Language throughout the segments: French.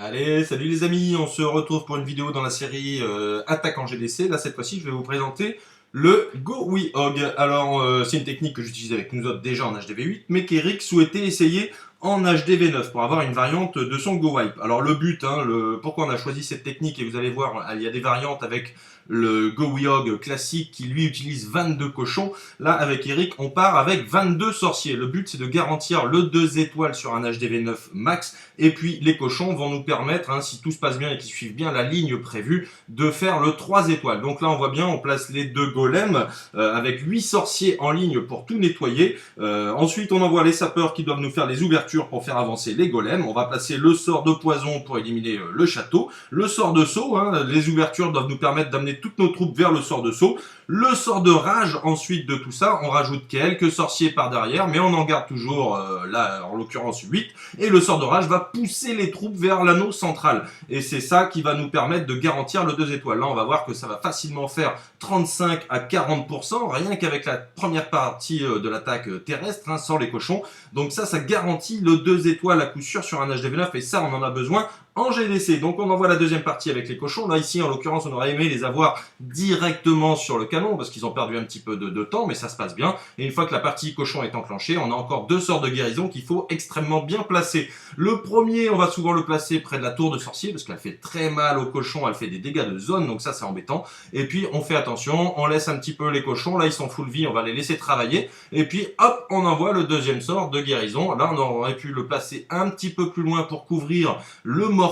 Allez, salut les amis, on se retrouve pour une vidéo dans la série Attaque en GDC. Là, cette fois-ci, je vais vous présenter le GoWeHog. Alors, c'est une technique que j'utilise avec nous autres déjà en HDV8, mais qu'Eric souhaitait essayer en HDV9 pour avoir une variante de son GoWipe. Alors, le but, pourquoi on a choisi cette technique, et vous allez voir, il y a des variantes avec le GoWeHog classique qui lui utilise 22 cochons. Là, avec Eric, on part avec 22 sorciers. Le but, c'est de garantir le 2 étoiles sur un HDV9 max. Et puis, les cochons vont nous permettre, si tout se passe bien et qu'ils suivent bien la ligne prévue, de faire le 3 étoiles. Donc là, on voit bien, on place les deux golems avec 8 sorciers en ligne pour tout nettoyer. Ensuite, on envoie les sapeurs qui doivent nous faire les ouvertures pour faire avancer les golems. On va placer le sort de poison pour éliminer le château. Le sort de saut, les ouvertures doivent nous permettre d'amener toutes nos troupes vers le sort de saut. Le sort de rage, ensuite de tout ça, on rajoute quelques sorciers par derrière, mais on en garde toujours, là, en l'occurrence 8. Et le sort de rage va pousser les troupes vers l'anneau central. Et c'est ça qui va nous permettre de garantir le 2 étoiles. Là, on va voir que ça va facilement faire 35 à 40%, rien qu'avec la première partie de l'attaque terrestre, sans les cochons. Donc ça garantit le 2 étoiles à coup sûr sur un HDV9, et ça, on en a besoin en GDC. Donc on envoie la deuxième partie avec les cochons. Là ici en l'occurrence on aurait aimé les avoir directement sur le canon parce qu'ils ont perdu un petit peu de temps, mais ça se passe bien. Et une fois que la partie cochon est enclenchée, on a encore deux sorts de guérison qu'il faut extrêmement bien placer. Le premier, on va souvent le placer près de la tour de sorcier parce qu'elle fait très mal aux cochons, elle fait des dégâts de zone, donc ça c'est embêtant. Et puis on fait attention, on laisse un petit peu les cochons, là ils sont full vie, on va les laisser travailler. Et puis hop, on envoie le deuxième sort de guérison. Là on aurait pu le placer un petit peu plus loin pour couvrir le mortier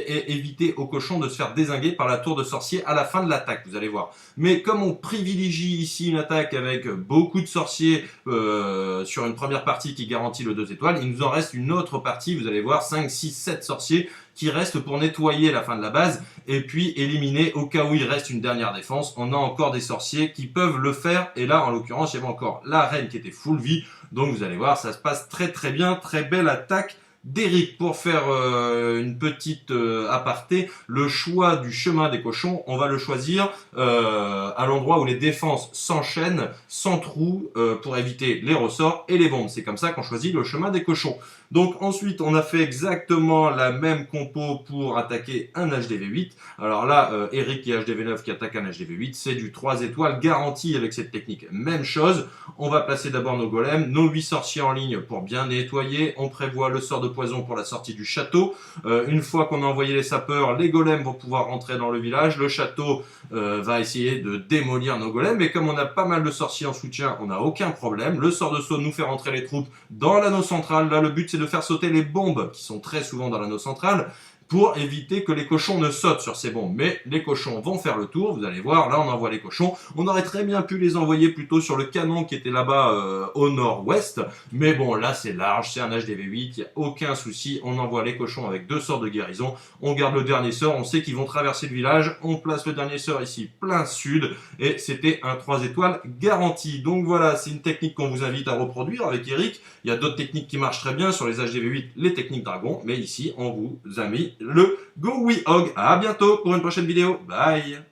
et éviter aux cochons de se faire dézinguer par la tour de sorcier à la fin de l'attaque, vous allez voir. Mais comme on privilégie ici une attaque avec beaucoup de sorciers sur une première partie qui garantit le 2 étoiles, il nous en reste une autre partie, vous allez voir, 5, 6, 7 sorciers qui restent pour nettoyer la fin de la base et puis éliminer au cas où il reste une dernière défense. On a encore des sorciers qui peuvent le faire, et là en l'occurrence il y avait encore la reine qui était full vie, donc vous allez voir, ça se passe très très bien, très belle attaque d'Eric. Pour faire une petite aparté, le choix du chemin des cochons, on va le choisir à l'endroit où les défenses s'enchaînent sans trou pour éviter les ressorts et les bombes. C'est comme ça qu'on choisit le chemin des cochons. Donc ensuite, on a fait exactement la même compo pour attaquer un HDV8. Alors là, Eric et HDV9 qui attaquent un HDV8, c'est du 3 étoiles garanti avec cette technique. Même chose, on va placer d'abord nos golems, nos 8 sorciers en ligne pour bien nettoyer. On prévoit le sort de poison pour la sortie du château. Une fois qu'on a envoyé les sapeurs, les golems vont pouvoir rentrer dans le village. Le château va essayer de démolir nos golems. Et comme on a pas mal de sorciers en soutien, on n'a aucun problème. Le sort de saut nous fait rentrer les troupes dans l'anneau central. Là, le but, c'est de faire sauter les bombes qui sont très souvent dans l'anneau central pour éviter que les cochons ne sautent sur ces bombes. Mais les cochons vont faire le tour, vous allez voir, là on envoie les cochons. On aurait très bien pu les envoyer plutôt sur le canon qui était là-bas au nord-ouest, mais bon, là c'est large, c'est un HDV8, il n'y a aucun souci. On envoie les cochons avec 2 sorts de guérison, on garde le dernier sort, on sait qu'ils vont traverser le village, on place le dernier sort ici, plein sud, et c'était un 3 étoiles garanti. Donc voilà, c'est une technique qu'on vous invite à reproduire avec Eric. Il y a d'autres techniques qui marchent très bien sur les HDV8, les techniques dragon, mais ici on vous a mis le GoWeHog. À bientôt pour une prochaine vidéo. Bye.